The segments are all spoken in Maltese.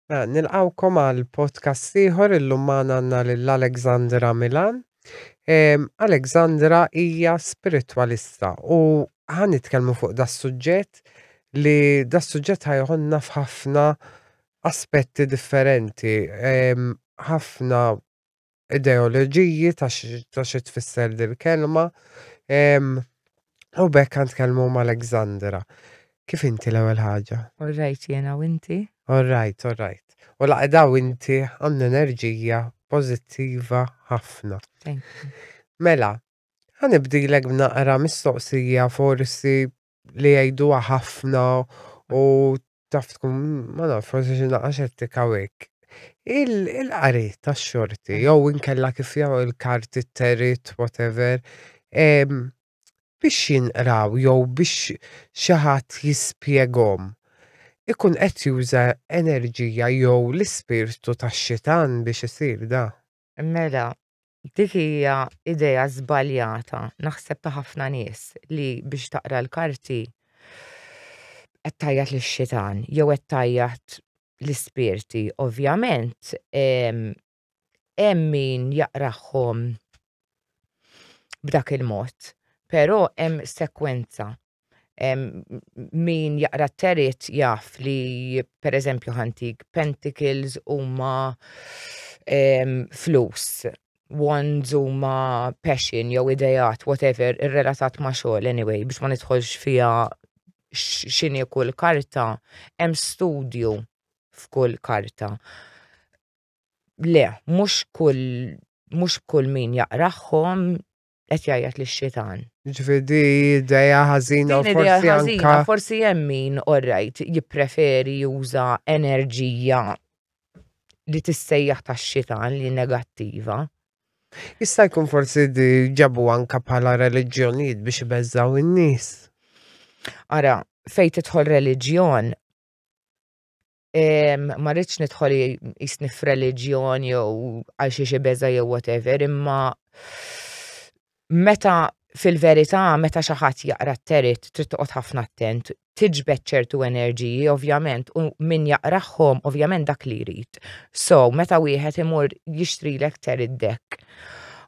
Nilqawkom għal podcast ieħor illum magħna għandna lill-Alexandra Milan. Alexandra hija spiritwalista u ħanitkellmu fuq suġġett li suġġett ħajħonna f'ħafna aspetti differenti, ħafna ideoloġiji ta' xi tfisser dil kelma, u bekk ħanitkellmu mal-Alexandra. Kif inti l-ewwel ħaġa? Alright, jena u inti? Alright. U laqdaw inti għandna enerġija pożittiva ħafna. Thank you. Mela, ħanibdilek b'naqra mistoqsija forsi li jgħiduha ħafna u taf tkun ma naf forsi xi naqra xettika hekk. Il-qari tax-xorti jew inkella kif jew il-karti t-terit whatever, biex jinqraw jew biex xi ħadd jispjegahom ikun qed juża enerġija jew l-ispirtu tax-xitan biex isir da. Mela, dik hija idea żbaljata naħseb ta' ħafna nies li biex taqra l-karti qed tajjat lix-xitan jew qed tajjat l-ispirti. Ovvjament, hemm min jaqrahom b'dak il-mod, però hemm sekwenza. Min jaqra t-terit jaf li pereżempju ħantik Pentacles huma flus, Wands huma passion jew idejat whatever irrelatat ma' xogħol anyway biex ma nidħolx fiha x'inhi kull karta, hemm studju f'kull karta. Le, mhux kull min jaqrahom qed jgħajjat lix-xitan. Ġifieri idea ħażina u Din idea forsi ħażina, anka forsi hemm min alright jippreferi juża enerġija li tissejjaħ tax-xitan li negattiva. jista' jkun forsi ġabu anka bħala reliġjonijiet biex ibeżżaw in-nies. Ara, fejn tidħol reliġjon, ma rridx nidħol jisni f'reliġjon jew għal xi beża jew whatever, imma meta fil-verità meta xi ħadd jaqra t-terit trid toqgħod ħafna attent, tiġbed ċertu enerġiji ovvjament u min jaqrahom ovvjament dak li jrid. So, meta wieħed imur jixtrilek terit deck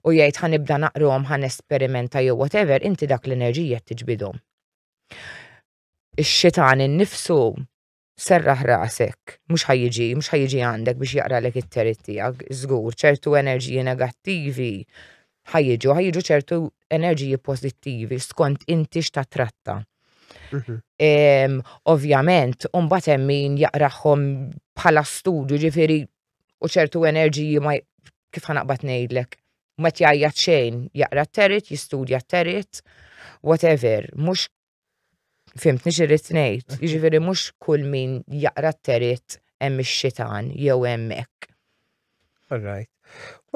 u jgħid ħanibda naqrahom ħanesperimenta jew whatever, inti dak l-enerġija tiġbidhom. Ix-xitan innifsu serraħ rasek, mhux ħajjiġi għandek biex jaqralek it-terit tiegħek, żgur, ċertu enerġiji negattivi ħajjiġu ċertu enerġiji pożittivi skont inti x'tatratta. Ovvjament, mbagħad hemm min jaqrahom bħala studju ġifieri u ċertu enerġiji ma kif ħanaqbad ngħidlek, ma tjajjat xejn, jaqra t-terit, jistudja t-terit, whatever, mhux fimtni x'irrid ngħid, jiġifieri mhux kull min jaqra t-terit hemm ix-xitan jew hemmhekk. Alright.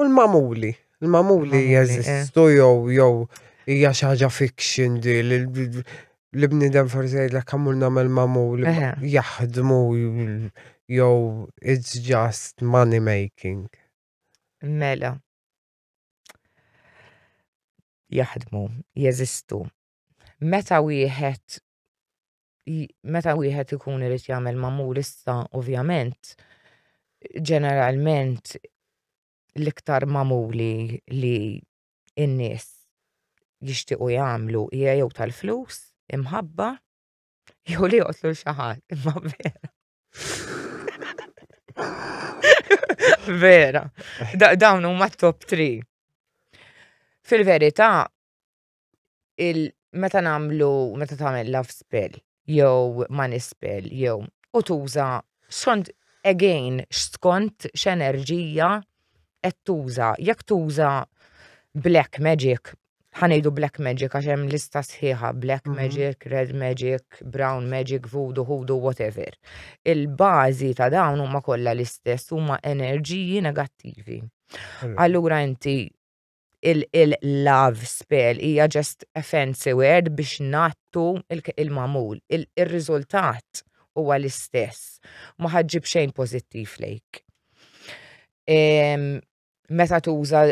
U l-mamuli? Il-mamuli jeżistu jew hija xi ħaġa fiction di li bniedem forsi jgħidlek ħammur nagħmel mamul jaħdmu jew it's just money making. Mela. Jaħdmu, jeżistu. Meta wieħed ikun irid jagħmel mamul issa ovvjament ġeneralment l-iktar mamuli li n-nies jixtiequ jagħmlu hija jew tal-flus imħabba jew li joqtlu xi ħadd imma vera. Vera. Dawn huma t-top 3. Fil-verità meta tagħmel love spell jew money spell jew u tuża skont x'enerġija qed tuża. Jekk tuża black magic, ħanejdu black magic għax hemm lista sħiħa black magic, red magic, brown magic, voodoo, hoodoo, whatever. Il-bażi ta' dawn huma kollha l-istess, huma enerġiji negattivi. Allura inti il-love spell hija just a fancy word biex nattu il-mamul. Ir-riżultat huwa l-istess. Ma ħaġġib xejn pożittiv lejk. Meta tuża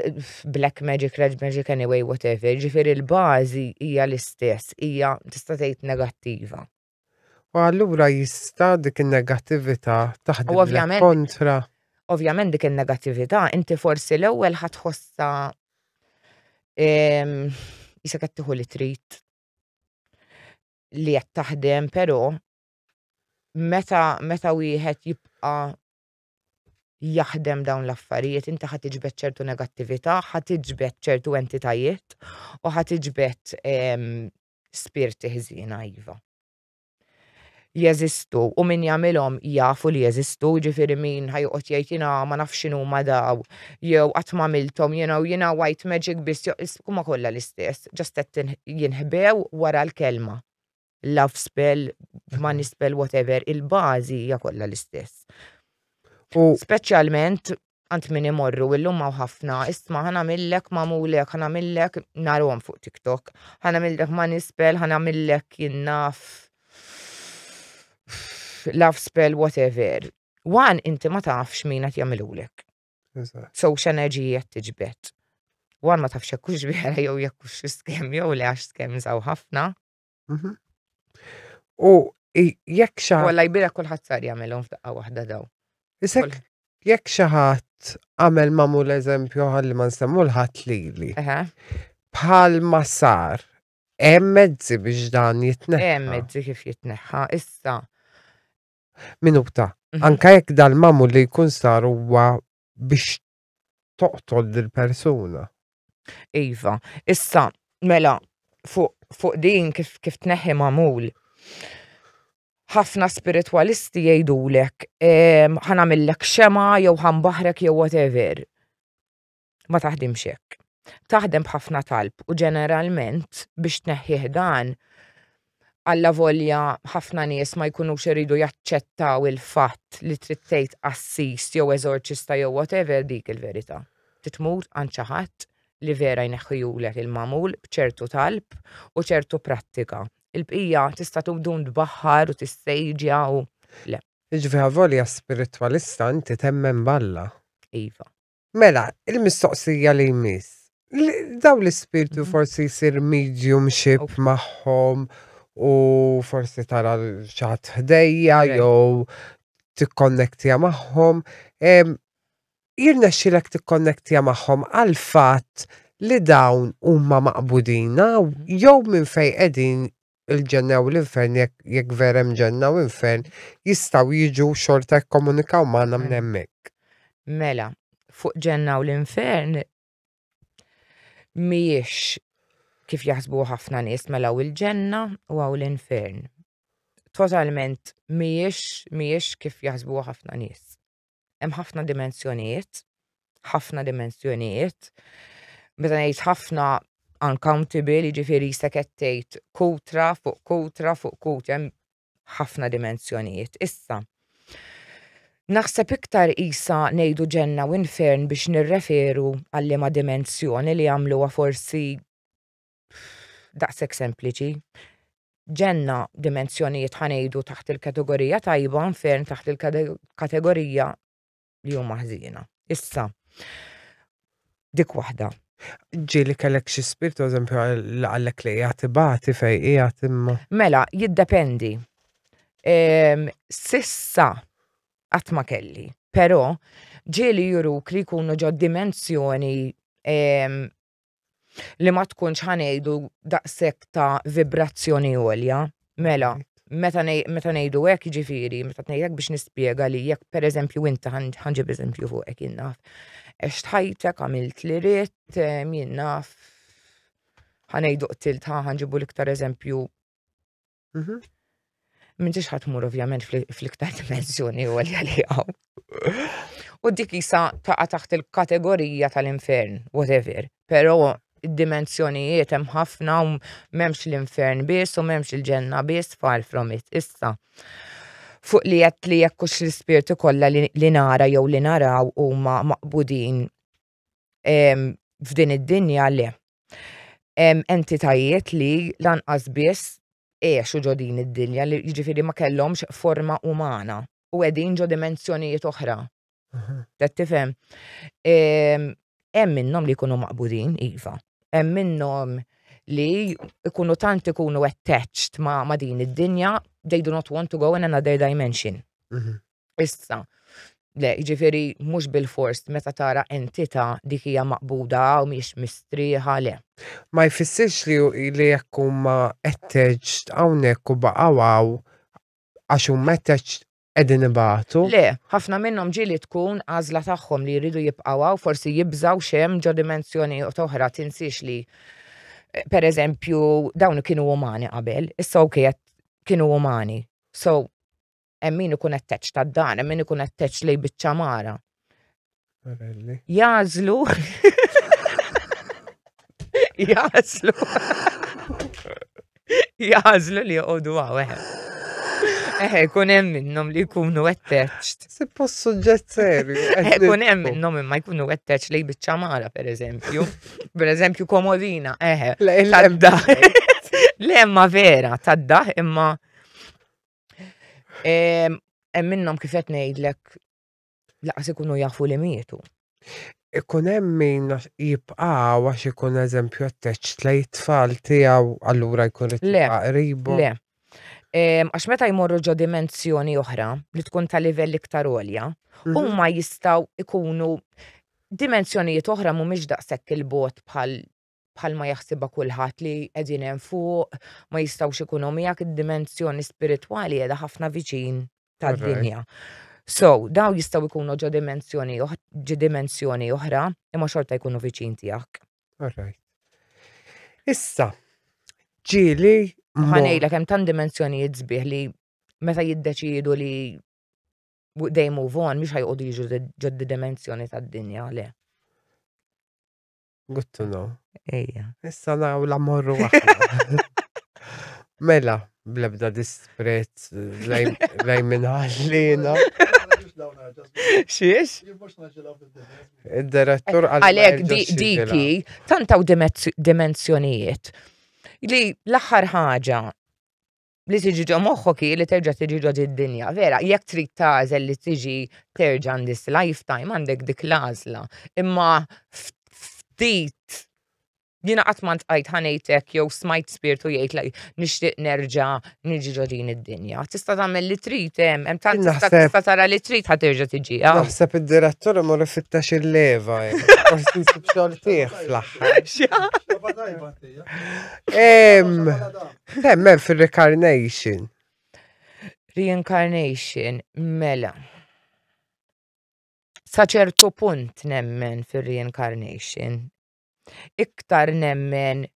black magic, red magic anyway, whatever, ġifieri il-bażi hija l-istess, hija tista' tgħid negattiva. U allura jista' dik in-negattività U taħdimlek ovvjament kontra. ovvjament dik in-negattività inti forsi l-ewwel ħatħossha isek qed tieħu li trid li qed taħdem, però meta wieħed jibqa' jaħdem dawn l-affarijiet inti ħadd tiġbed ċertu negattività, ħadd tiġbed ċertu entitajiet u ħadd tiġbed spirti ħżiena iva. Jeżistu u min jagħmilhom jafu li jeżistu, jiġifieri min ħajjoqgħod jgħid jiena ma nafx x'inhuma daw, jew qatt m'għamilthom, jiena white magic biss huma kollha l-istess, ġast qed jinħbew wara l-kelma. Love spell, money spell, whatever, il-bażi hija kollha l-istess. U Speċjalment għand min imorru illum hawn ħafna, isma' ħanamillek magħmulek, ħanamillek narhom fuq TikTok, ħanamillek money spell, ħanamillek jien naf love spell, whatever. One, inti ma tafx min qed jagħmilulek. eżatt. So x'enerġiji qed tiġbed. One ma tafx jekk hux vera jew jekk hux skemm jew le għax skems hawn ħafna. Mhm. U jekk xi Walla jbirek kulħadd sar jagħmilhom f'daqqa waħda daw. isek jekk xi ħadd għamel magħmul eżempju ħalli ma nsemmu l-ħadd lili. Eħe. Bħalma sar, hemm mezzi biex dan jitneħħa. Hemm mezzi kif jitneħħa. Issa. Minuta. Mhm. Anke jekk dal-magħmul li jkun sar huwa biex toqtol lill-persuna. Iva. Issa, mela, fuq din kif tneħħi magħmul. Ħafna spiritwalisti jgħidulek ħanamillek xema jew ħanbaħrek jew whatever. Ma taħdimx hekk. Taħdem b'ħafna talb u ġeneralment biex tneħħih dan alla volja ħafna nies ma jkunux iridu jaċċettaw il-fatt li trid tgħid assist jew eżorċista jew whatever dik il-verità. Titmur għand xi ħadd li vera jneħħijulek il-magħmul b'ċertu talb u ċertu prattika. Il-bqija tista' tubdun tbaħħar u tissejġja u le. Jiġifieri volja spiritwalista inti temmen balla. Iva. Mela, il-mistoqsija li jmiss. Daw l-ispirtu forsi jsir mediumship magħhom u forsi tara xi ħadd ħdejja jew tikkonnektja magħhom. Jirnexxilek tikkonnektja magħhom għal fatt li dawn huma maqbudina jew minn fejn qegħdin il-ġenna u l-infern jekk vera hemm ġenna u infern jistgħu jiġu xorta jikkomunikaw magħna minn hemmhekk. Mela, fuq ġenna u l-infern mhijiex kif jaħsbu ħafna nies mela u l-ġenna u hawn l-infern. Totalment mhijiex kif jaħsbu ħafna nies. Hemm ħafna dimensjonijiet, meta ngħid ħafna uncountable, jiġifieri jisek qed tgħid kutra fuq kutra fuq kutra, hemm ħafna dimensjonijiet. Issa, naħseb iktar qisha ngħidu ġenna u infern biex nirreferu għal liema dimensjoni li jagħmluha forsi daqshekk sempliċi. Ġenna dimensjonijiet ħanejdu taħt il-kategorija tajba, infern taħt il-kategorija li huma ħżiena. Issa, dik waħda. Ġieli kellek xi spiritu eżempju għalek li qiegħed ibati fejn qiegħed imma. Mela, jiddependi. Sissa qatt ma kelli, però ġieli juruk li jkunu ġo dimensjoni li ma tkunx ħanejdu daqshekk ta' vibrazzjoni għolja. Mela, meta ngħidu hekk jiġifieri, meta ngħid hekk biex nispjega li jekk pereżempju inti ħanġib eżempju fuq hekk jien naf. Għext ħajtek għamilt li ritt, jien naf ħanejdu qtiltha ħanġibu l-iktar eżempju. M'intix ħatmur ovvjament fl-iktar dimensjoni għolja li hawn. U dik isa taqa' taħt il-kategorija tal-infern, whatever. Però id-dimensjonijiet hemm ħafna u m'hemmx l-infern biss u m'hemmx il-ġenna biss, far from it. Issa, fuq li qed li jekk hux l-ispirti kollha li nara jew li naraw huma maqbudin f'din id-dinja le. Hemm entitajiet li lanqas biss għexu ġo din id-dinja li jiġifieri ma kellhomx forma umana u qegħdin ġo dimensjonijiet oħra. Qed tifhem? Hemm minnhom li jkunu maqbudin, iva. Hemm minnhom li ikunu tant ikunu attached ma din id-dinja, they do not want to go in another dimension. Issa, le, ġifiri, mux bil-forst, meta tara entita dik hija maqbuda u miex mistrieħa le. Ma jfissirx li jekk huma attached hawnhekk u baqgħu għax huma attached qegħdin ibatu. Le, ħafna minnhom ġieli tkun għażla tagħhom li jridu jibqgħu forsi jibżgħu xemm ġo dimensjoni oħra tinsiex li pereżempju dawn kienu umani qabel, issa okej kienu umani. So, hemm min ikun attached tad-dan, hemm min ikun attached lejn biċ-ċamara. Jażlu jażlu li joqogħdu hawn. Kun hemm minnhom li jkunu attached. Suppost suġġett serju. Kun hemm minnhom imma jkunu attached lejn biċ-ċamara pereżempju. Pereżempju komodina, Le imma vera, tad-daħ imma hemm minnhom kif qed ngħidlek laqas ikunu jafu li mietu. Ikun hemm min jibqa' għax ikun eżempju attached lejn it-tfal tiegħu allura jkun it-tfal qribu. Le. Għax meta jmorru ġo dimensjoni oħra li tkun ta' livell iktar għolja, huma jistgħu ikunu dimensjonijiet oħra mhumiex daqshekk il-bot bħal ma jaħsibha kulħadd li qegħdin hemm fuq, ma jistgħux ikunu miegħek id-dimensjoni spiritwali qiegħda ħafna viċin tad-dinja. So, daw jistgħu jkunu ġo dimensjoni oħra imma xorta jkunu viċin tiegħek. Alright. Issa, ġieli ħanejlek hemm tant dimensjonijiet sbieħ li meta jiddeċiedu li they move on mhux ħajqogħdu jiġu ġoddi dimensjoni tad-dinja le. Good to know. Ejja. Issa naw la morru waħda. Mela, bl-ebda dispret lejn minn ħallina. Xiex? Id-direttur għalhekk diki tantaw dimensjonijiet li l-aħħar ħaġa li tiġi ġo moħħok li terġa' tiġi ġo id-dinja. Vera, jekk trid tagħżel li tiġi terġa' in this lifetime għandek dik l-għażla. Imma ftit jiena qatt ma ntqajt ħanejtek jew smajt spiritu jgħid li nixtieq nerġa' niġi ġo din id-dinja. Tista' tagħmel li trid hemm tant tista' tara li trid ħaterġa' tiġi. Naħseb id-direttur imur ifittex il-leva. Forsi nsib xogħol tiegħek fl-aħħar. Temmen fil-reincarnation. Reincarnation, mela. Sa ċertu punt nemmen fil-reincarnation. Iktar nemmen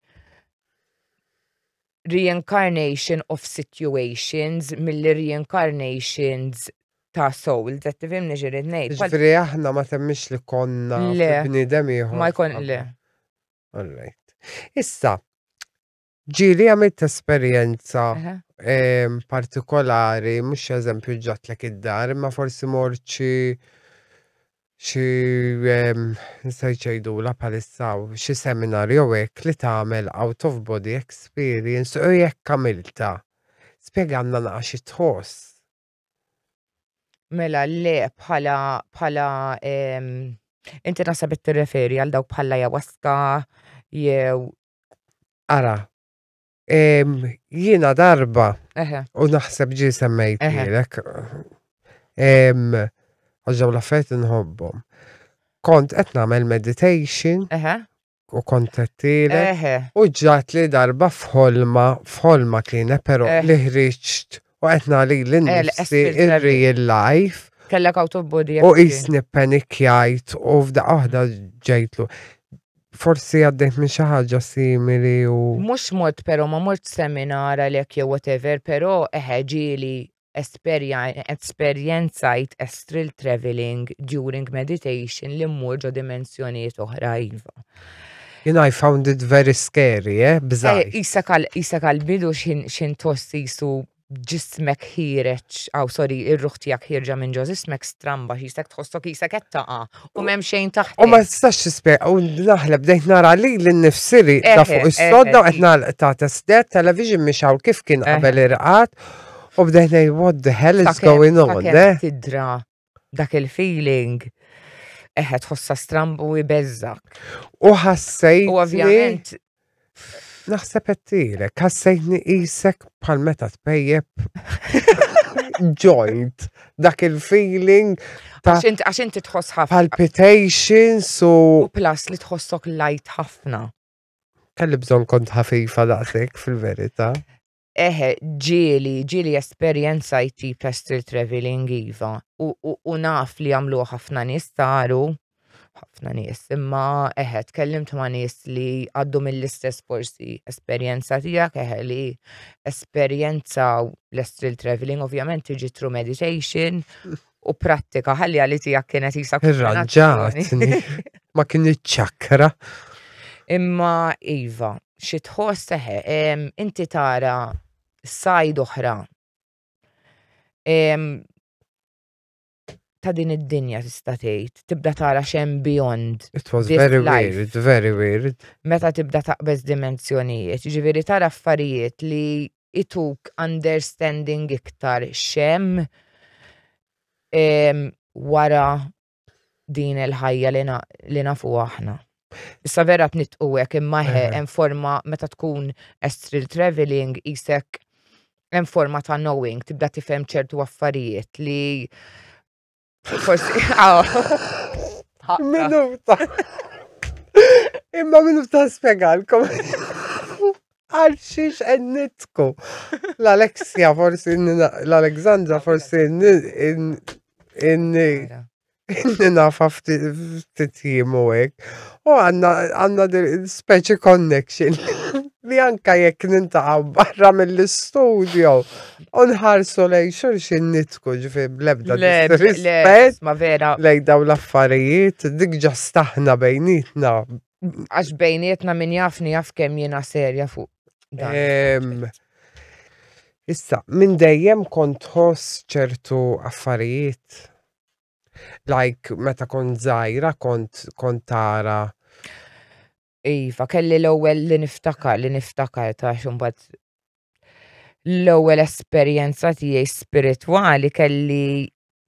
reincarnation of situations mill-reincarnations ta' souls. Qed tifhimni ġirid ngħid. Ġifieri aħna ma temmix li konna bniedem ieħor. Ma jkun le. Alright. Issa, ġieli għamilt esperjenza partikolari, mhux eżempju ġatlek id-dar, imma forsi mort xi nsejċejdula palissaw xi seminar jew hekk li tagħmel out of body experience u jekk għamilta. Spjegħalna naqra xi tħoss. Mela le bħala inti naħseb tirreferi għal dawk bħala ayahuasca jew ara. Jiena darba u naħseb ġie semmejtilek. Għaġġaw l-affett nħobbhom. Kont qed nagħmel meditation u kont qedtilek u ġat li darba f'ħolma kienet però li ħriġt u qed nagħli l-innifsi ir-real life. Kellek out of body. U qisni panikjajt u f'daqqa waħda ġejtlu. Forsi għaddejt minn xi ħaġa simili u. Mhux mort però ma mort seminar għalhekk jew whatever, però ġieli esperjenzajt astral traveling during meditation li mmur ġo dimensjonijiet oħra iva. I found it very scary, bżaj. Isek għal-bidu xin tossisu ġismek ħireċ, ir-ruħ tiegħek ħirġa minn ġo ġismek stramba, jisek tħossok jisek qed taqa' u m'hemm xejn taħt. U ma tistax tispjega u naħleb bdejt nara li l-nifsiri ta' fuq is-sodda u qed nagħlaq ta' testet television mixaw kif kien qabel irqat. U bdejna what the hell is going on, tidra dak il-feeling tħossa strambu u jbeżżak. U ħassejt. U ovvjament naħseb għettilek, ħassejtni isek bħal meta tpejjeb joint, dak il-feeling ta' Għax inti tħoss ħafna. palpitations U u plus li tħossok light ħafna. kelli bżon kont ħafifa daqsek fil-verita. ġieli esperjenza jtip ta' still traveling iva. U naf li għamlu ħafna nies saru, ħafna nies, imma tkellimt ma' nies li għaddu mill-istess forsi esperjenza tiegħek li esperjenza l-still traveling ovvjament tiġi through meditation u prattika ħalli għalli tiegħek kienet jisak. Irranġatni, ma kien ċakra. Imma iva, xi tħoss inti tara sajd oħra ta' din id-dinja tista' tgħid, tibda tara x'hemm beyond. It was This very life. weird, very weird. Meta tibda taqbeż dimensjonijiet, ġifieri tara affarijiet li ituk understanding iktar x'hemm wara din il-ħajja li nafu aħna. Issa vera tnitqu hekk imma hemm forma meta tkun astral traveling isek hemm forma ta' knowing, tibda tifhem ċertu affarijiet li forsi Minuta. Imma minuta spiegalkom. Għal xiex ennitku. L-Alexia forsi, l-Alexandra forsi nafa ftit jimu hekk. U għanna speċi connection li anka jekk nintaqa barra mill-istudio unħarsu lej xurxin nitku ġifi blebda rispet ma vera lej daw l-affarijiet dik ġastaħna bejnietna. għax bejnietna min jafni jaf kemm jiena serja fuq dan. Issa, minn dejjem kont ħoss ċertu affarijiet. Like, meta kont żgħira kont tara. Iva, kelli l-ewwel li niftakar ta' xumbat l-ewwel esperjenza tiegħi spiritwali kelli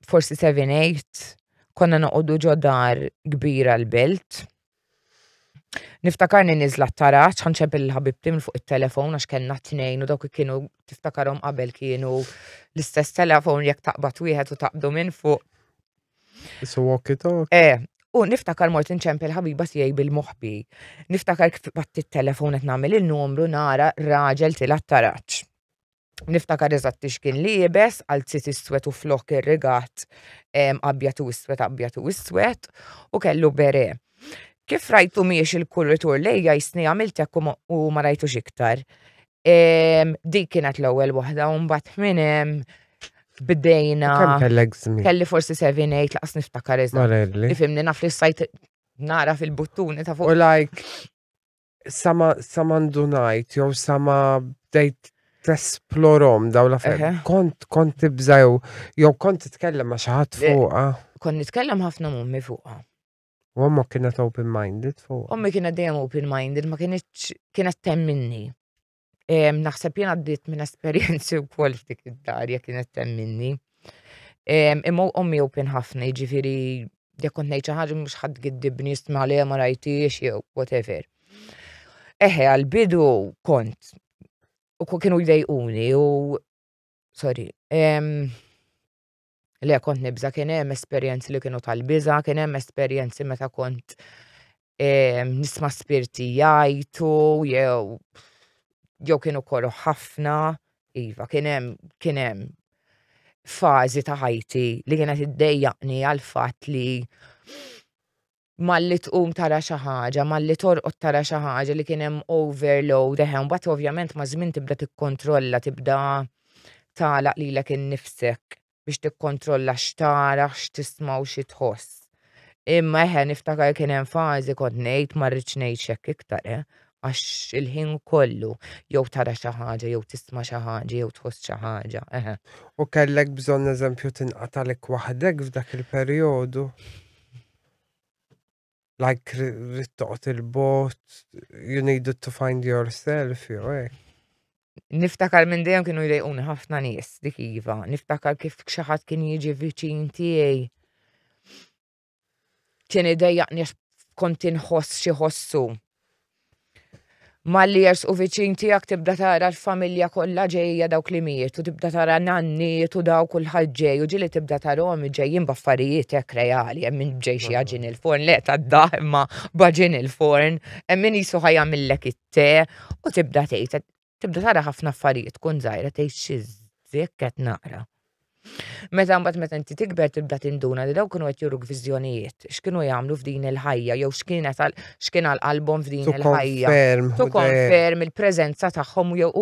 forsi 7-8 konna noqogħdu ġo dar kbira l-belt. Niftakarni niżla t-taraċ, ħanċeb il-ħabib tim fuq il-telefon għax kellna 2 u dawk kienu tiftakarhom qabel kienu l-istess telefon jekk taqbad wieħed u taqbdu minn fuq. So walkie talk. U niftakar mort inċemp il-ħabiba tiegħi bil-moħbi. Niftakar kif batti il-telefon qed nagħmel il-numru nara raġel tila t-taraċ. Niftakar eżatt kien liebes għal tsit iswed u flok ir-rigat abjad u iswed u kellu bere. Kif rajtu miex il-kurritur lejja jisni għamilt hekk u ma rajtux iktar. Dik kienet l-ewwel waħda u mbagħad minn bdejna. Kemm kellek żmien? Kelli forsi 7-8 laqas niftakar eżatt. Marelli. Nifhimni naf li sajt nara fil-buttuni ta' U fuq. like, sama ndunajt, jew sama bdejt t-esplorom daw l-affarijiet. Kont tibża jew kont titkellem ma' xi ħadd fuqha. Kon nitkellem ħafna mummi fuqha. U omma kienet open-minded fuq. Ommi kienet dejjem open-minded, ma kienet temminni. Naħseb jien għaddiet minn esperjenzi wkoll f'dik id-darja kienet temminni. Imma ommi open ħafna, jiġifieri jekk kont ngħid xi ħaġa mhux ħadd giddibni jisma' għaliha ma rajtix jew whatever. Għall-bidu kont. U kienu jdejquni u sorry. Le kont nibża kien hemm esperjenzi li kienu tal-biża, kien hemm esperjenzi meta kont nisma' spirti jgħidu jew kienu korru ħafna, iva kien hemm fażi ta' ħajti li kienet iddejjaqni għal fatt li malli tqum tara xi ħaġa, malli torqod tara xi ħaġa li kien hemm overload mbagħad ovvjament ma' żmien tibda tikkontrolla, tibda tagħlaq lilek innifsek biex tikkontrolla x'tara, x'tisma' u xi tħoss. Imma niftakar kien hemm fażi kont ngħid ma rridx ngħid hekk iktar għax il-ħin kollu jew tara xi ħaġa, jew tisma' xi ħaġa, jew tħoss xi ħaġa. U kellek bżonn eżempju tinqatalek waħdek f'dak il-perjodu. Like rid toqgħod il-bot, you needed to find yourself, jew hekk. Niftakar minn dejjem kienu jdejquni ħafna nies dik iva, niftakar kif xi ħadd kien jiġi viċin tiegħi. Kien idejjaqni għax kont inħoss xi ħossu. Malli jersqu viċin tiegħek tibda tara l-familja kollha ġejja dawk li mietu, tibda tara nanniet u daw kulħadd ġej u ġieli tibda tarahom ġejjin b'affarijiet hekk reali, hemm min ġej xi ħaġin il-forn, le tad-daħ imma baġin il-forn, hemm min qisu ħajjagħmillek it-te u tibda tgħid tibda tara ħafna affarijiet tkun żgħira tgħid xi żekk qed naqra. Meta inti tikber tibda tinduna li dawn kienu qed juruk viżjonijiet, x'kienu jagħmlu f'din il-ħajja jew x'kien għall-qalbhom f'din il-ħajja. Tukkonferm il-preżenza tagħhom jew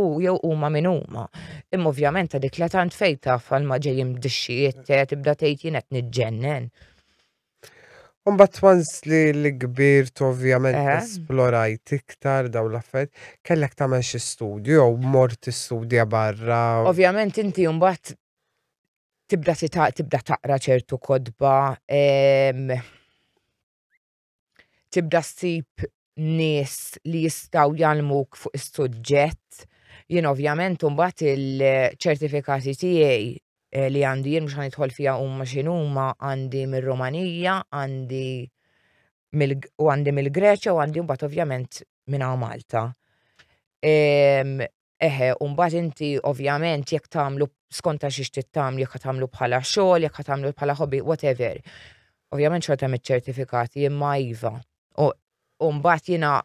huma min huma. Imma ovvjament dik la tant fejn taf għal ma ġejjin b'dixxijiet tibda tgħid jien qed niġġennen. Umbat once li kbirt ovvjament esplorajt iktar daw l-affarijiet, kellek tagħmel xi studju jew mort tistudja barra. Ovvjament inti mbagħad tibda taqra ċertu kodba, tibda ssib nies li jistgħu jgħallmuk fuq is-suġġett. Jien ovvjament imbagħad il-ċertifikati tiegħi li għandi jien mhux ħanidħol fiha huma x'inhuma għandi mir-Rumanija, għandi mill-Greċja u għandi mbagħad ovvjament minn Malta. U mbagħad inti ovvjament jekk tagħmlu skont xi xtieq tagħmlu jekk tagħmlu bħala xogħol, jekk tagħmlu bħala hobby, whatever. Ovvjament xorta hemm iċ-ċertifikati imma iva. U mbagħad jiena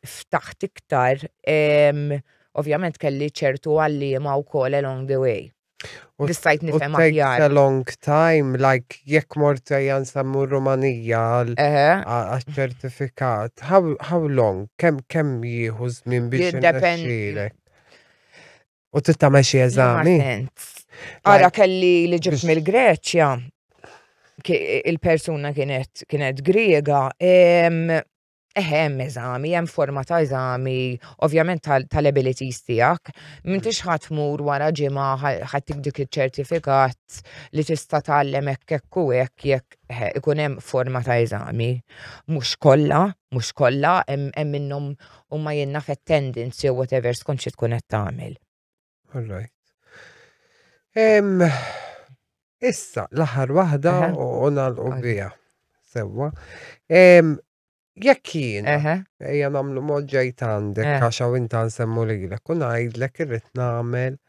ftaħt iktar ovvjament kelli ċertu għalliema wkoll along the way. Nistajt nifhem aħjar. A long time, like jekk mort nsemmu Rumanija għal-ċertifikat. How long? Kemm jieħu żmien biex irnexxielek? U titgħamel xi eżami? Ara kelli li ġibt mill-Greċja, il-persuna kienet Griega, hemm eżami, hemm forma ta' eżami, ovvjament tal-abilities tiegħek. M'intix ħadd tmur wara ġimgħa ħadd dik iċ-ċertifikat li tista' tgħallem hekk u hekk jekk ikun hemm forma ta' eżami. Mhux kollha, hemm minnhom huma jinnna f'attendance jew whatever skont xi tkun qed tagħmel. All right. Issa l-aħħar waħda u nagħlqu biha sewwa. Jekk jien ejja nagħmlu mod ġejt għandek għax hawn inta nsemmu lilek u ngħidlek irrid nagħmel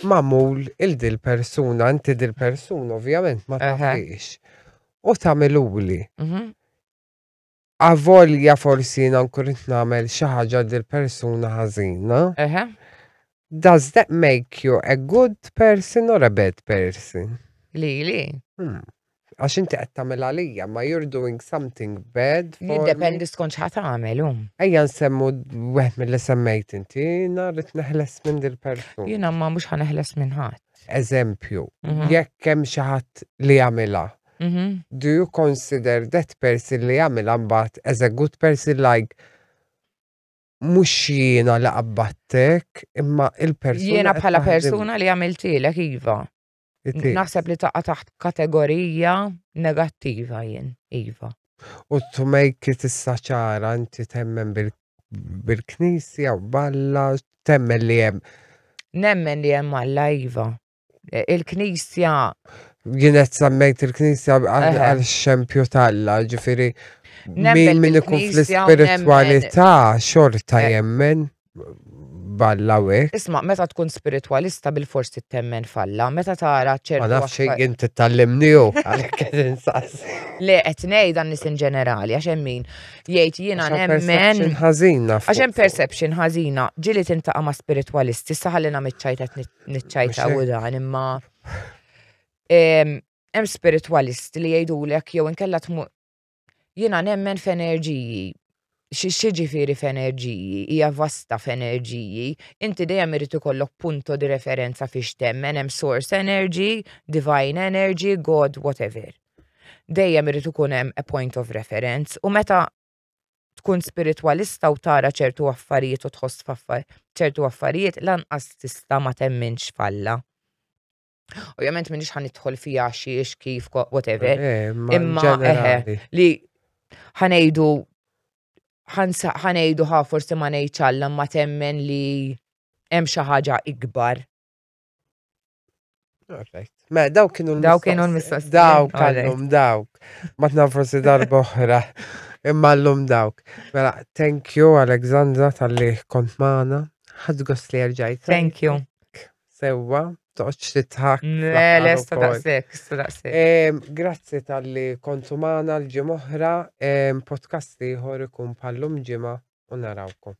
magħmul il persuna, inti dil-persuna ovvjament ma tafix. U tagħmiluli. Avolja forsi jiena nkun rid nagħmel xi ħaġa dil-persuna ħażina. Does that make you a good person or a bad person? Lili. Għax inti qed tagħmel għalija, ma you're doing something bad for me. Jiddependi skont x'ħad tagħmel Ejja nsemmu wieħed milli semmejt inti, jiena rrid neħles minn dil-persuna. Jiena ma mhux ħaneħles minn ħadd. Eżempju, jekk hemm xi ħadd li jagħmilha. Do you consider that person li jagħmilha mbagħad as a good person like mhux jiena li qabbattek imma il-persuna. Jiena bħala persuna li għamiltilek iva. Naħseb li taqa' taħt kategorija negattiva jien, iva. U to make it issa ċara inti temmen bil-Knisja u Balla, temmen li hemm. Nemmen li hemm Alla iva. Il-Knisja. Jien qed semmejt il-Knisja għal-xempju talla, ġifieri min ikun fl-ispiritwalità xorta jemmen Balla hekk. Isma' meta tkun spiritwalista bil-forsi temmen falla, meta tara ċertu. Ma nafx inti tallimniu għalhekk qed insaqs. Le qed ngħid an-nies in ġenerali għax hemm min jgħid jiena nemmen ħażina. Għax hemm perception ħażina, ġieli tintaqa' ma' spiritwalisti, issa ħallina miċċajta niċċajta u dan imma hemm spiritwalisti li jgħidulek jew inkella jiena nemmen f'enerġiji. Xi ġifieri f'enerġiji, hija vasta f'enerġiji, inti dejjem irid ikollok punto di referenza fiex temmen hemm source energy, divine energy, God, whatever. Dejjem irid ikun hemm a point of reference u meta tkun spiritwalista u tara ċertu affarijiet u tħoss ċertu affarijiet lanqas tista' ma temminx falla. Ovvjament m'intix ħanidħol fiha xiex kif whatever. Imma li ħanejdu ħanejdu forsi ma ngħidx Alla ma temmen li hemm xi ħaġa ikbar. Ma dawk kienu l-mistoqsijiet. Dawk. Ma tnaf forsi darba oħra. Imma l-lum dawk. Mela, thank you Alexandra tal-li kont maħna. Ħadgos li rġajt. Thank you. Sewa, toqċ titħak. Le, staqsek. Grazzi tal-li kontu maħna l-ġimoħra. Podcasti ħor ikun pallum ġima u narawkom.